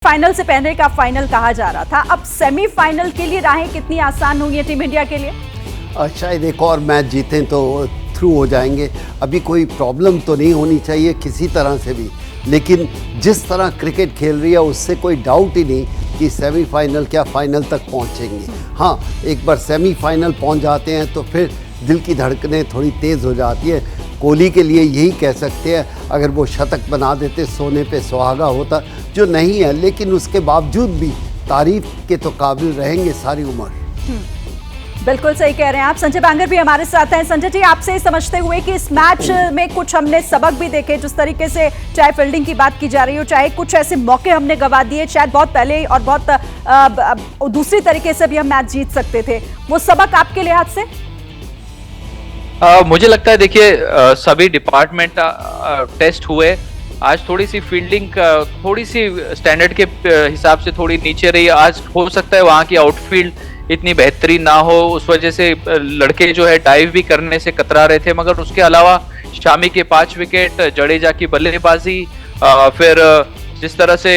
Final से पहले का फाइनल कहा जा रहा था, अब सेमीफाइनल के लिए राहें कितनी आसान होंगी टीम इंडिया के लिए? शायद एक और मैच जीतें तो थ्रू हो जाएंगे। अभी कोई प्रॉब्लम तो नहीं होनी चाहिए किसी तरह से भी, लेकिन जिस तरह क्रिकेट खेल रही है उससे कोई डाउट ही नहीं कि सेमीफाइनल क्या फाइनल तक पहुंचेंगे। हाँ, एक बार सेमीफाइनल पहुंच जाते हैं तो फिर दिल की धड़कनें थोड़ी तेज़ हो जाती है। कोहली के लिए यही कह सकते हैं, अगर वो शतक बना देते सोने पे सुहागा होता, जो नहीं है, लेकिन उसके बावजूद भी तारीफ के तो काबिल रहेंगे सारी उम्र। बिल्कुल सही कह रहे हैं आप। संजय बांगर भी हमारे साथ हैं। संजय जी, आपसे समझते हुए कि इस मैच में कुछ हमने सबक भी देखे, जिस तरीके से चाहे फील्डिंग की बात की जा रही हो, चाहे कुछ ऐसे मौके हमने गंवा दिए शायद बहुत पहले और बहुत दूसरी तरीके से भी हम मैच जीत सकते थे, वो सबक आपके लिहाज से? मुझे लगता है, देखिए, सभी डिपार्टमेंट टेस्ट हुए। आज थोड़ी सी फील्डिंग थोड़ी सी स्टैंडर्ड के हिसाब से थोड़ी नीचे रही। आज हो सकता है वहाँ की आउटफील्ड इतनी बेहतरीन ना हो, उस वजह से लड़के जो है डाइव भी करने से कतरा रहे थे। मगर उसके अलावा शामी के 5 विकेट, जडेजा की बल्लेबाजी, फिर जिस तरह से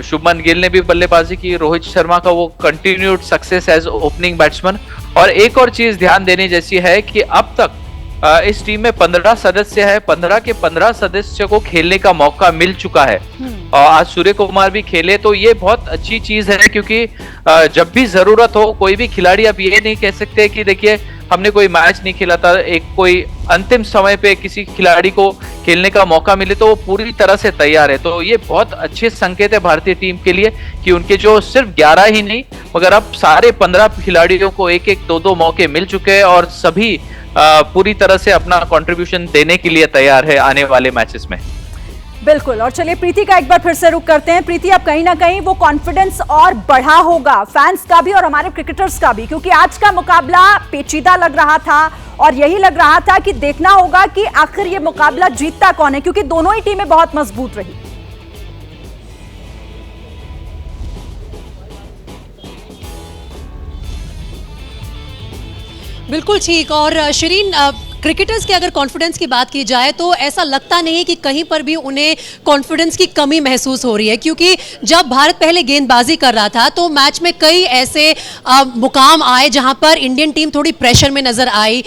शुभमन गिल ने भी बल्लेबाजी की, रोहित शर्मा का वो continued success as opening batsman. और एक और चीज ध्यान देने जैसी है कि अब तक इस टीम में 15 सदस्य है, 15 के 15 सदस्य को खेलने का मौका मिल चुका है। और आज सूर्य कुमार भी खेले, तो ये बहुत अच्छी चीज है, क्योंकि जब भी जरूरत हो कोई भी खिलाड़ी, आप ये नहीं कह सकते कि देखिए हमने कोई मैच नहीं खेला था, एक कोई अंतिम समय पे किसी खिलाड़ी को खेलने का मौका मिले तो वो पूरी तरह से तैयार है। तो ये बहुत अच्छे संकेत है भारतीय टीम के लिए कि उनके जो सिर्फ 11 ही नहीं मगर अब सारे 15 खिलाड़ियों को एक एक 2-2 मौके मिल चुके हैं और सभी पूरी तरह से अपना कंट्रीब्यूशन देने के लिए तैयार है आने वाले मैचेस में। बिल्कुल। और चलिए प्रीति का एक बार फिर से रुख करते हैं। प्रीति, अब कहीं ना कहीं वो कॉन्फिडेंस और बढ़ा होगा फैंस का भी और हमारे क्रिकेटर्स का भी, क्योंकि आज का मुकाबला पेचीदा लग रहा था और यही लग रहा था कि देखना होगा कि आखिर ये मुकाबला जीतता कौन है, क्योंकि दोनों ही टीमें बहुत मजबूत रही। बिल्कुल ठीक। और शिरीन, क्रिकेटर्स के अगर कॉन्फिडेंस की बात की जाए तो ऐसा लगता नहीं है कि कहीं पर भी उन्हें कॉन्फिडेंस की कमी महसूस हो रही है, क्योंकि जब भारत पहले गेंदबाजी कर रहा था तो मैच में कई ऐसे मुकाम आए जहां पर इंडियन टीम थोड़ी प्रेशर में नजर आई,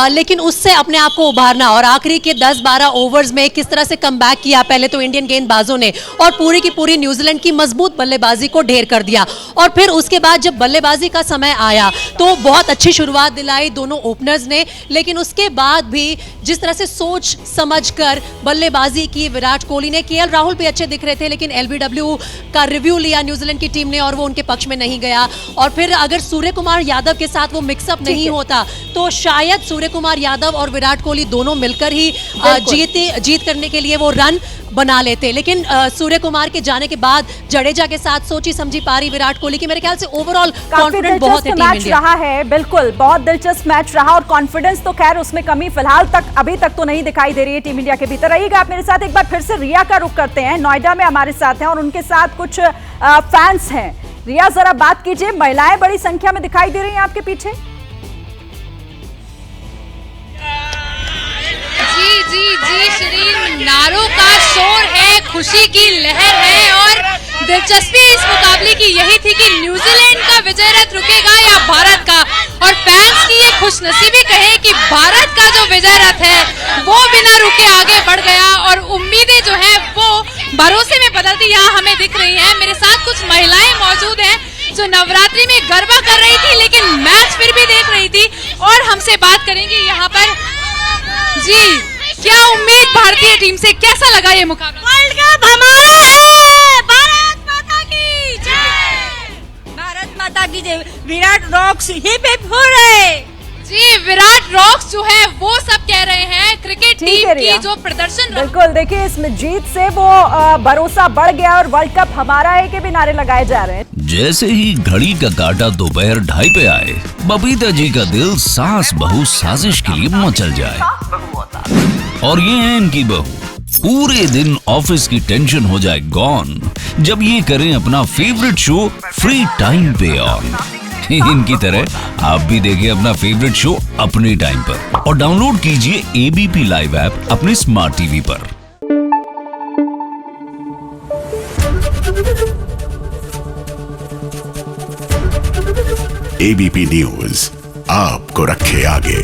लेकिन उससे अपने आप को उभारना और आखिरी के 10-12 ओवर्स में किस तरह से कमबैक किया पहले तो इंडियन गेंदबाजों ने, और पूरी की पूरी न्यूजीलैंड की मजबूत बल्लेबाजी को ढेर कर दिया। और फिर उसके बाद जब बल्लेबाजी का समय आया तो बहुत अच्छी शुरुआत दिलाई दोनों ओपनर्स ने, लेकिन उसके बाद भी जिस तरह से सोच समझकर बल्लेबाजी की विराट कोहली ने, केएल राहुल भी अच्छे दिख रहे थे, लेकिन एलबीडब्ल्यू का रिव्यू लिया न्यूजीलैंड की टीम ने और वो उनके पक्ष में नहीं गया। और फिर अगर सूर्य कुमार यादव के साथ वो मिक्सअप नहीं होता तो शायद सूर्य कुमार यादव और विराट कोहली दोनों मिलकर ही जीत करने के लिए वो रन बना लेते। लेकिन सूर्य कुमार के जाने के बाद जडेजा के साथ सोची समझी पारी विराट कोहली की, मेरे ख्याल से ओवरऑल कॉन्फिडेंस बहुत है टीम इंडिया। रहा है, बिल्कुल बहुत दिलचस्प मैच रहा और कॉन्फिडेंस तो खैर उसमें कमी फिलहाल तक अभी तक तो नहीं दिखाई दे रही है टीम इंडिया के भीतर। रहिएगा आप मेरे साथ, एक बार फिर से रिया का रुख करते हैं। नोएडा में हमारे साथ हैं और उनके साथ कुछ फैंस हैं। रिया, जरा बात कीजिए, महिलाएं बड़ी संख्या में दिखाई दे रही हैं आपके पीछे। जी शिरीन, नारों का शोर है, खुशी की लहर है और दिलचस्पी इस मुकाबले की यही थी कि न्यूजीलैंड का विजय रथ रुकेगा या भारत का। और फैंस की ये खुशनसीबी कहे कि भारत का जो विजय रथ है वो बिना रुके आगे बढ़ गया और उम्मीदें जो है वो भरोसे में बदलती यहाँ हमें दिख रही हैं। मेरे साथ कुछ महिलाएं मौजूद हैं जो नवरात्रि में गरबा कर रही थी लेकिन मैच फिर भी देख रही थी और हमसे बात करेंगी यहाँ पर। जी, क्या उम्मीद भारतीय टीम से, कैसा लगा ये मुकाबला? वर्ल्ड कप हमारा है, भारत माता की जय, भारत माता की जय। विराट रॉक्स हिप हिप हो रहे। जी, विराट रॉक्स जो है वो सब कह रहे हैं क्रिकेट टीम की जो प्रदर्शन। बिल्कुल, देखिए इसमें जीत से वो भरोसा बढ़ गया और वर्ल्ड कप हमारा है के भी नारे लगाए जा रहे हैं। जैसे ही घड़ी का काटा दोपहर 2:30 पे आए, बबीता जी का दिल सास बहू साजिश के लिए मचल जाए। और ये है इनकी बहू, पूरे दिन ऑफिस की टेंशन हो जाए गॉन जब ये करें अपना फेवरेट शो फ्री टाइम पे ऑन। इनकी तरह आप भी देखिए अपना फेवरेट शो अपने टाइम पर और डाउनलोड कीजिए एबीपी लाइव ऐप अपने स्मार्ट टीवी पर। एबीपी न्यूज आपको रखे आगे।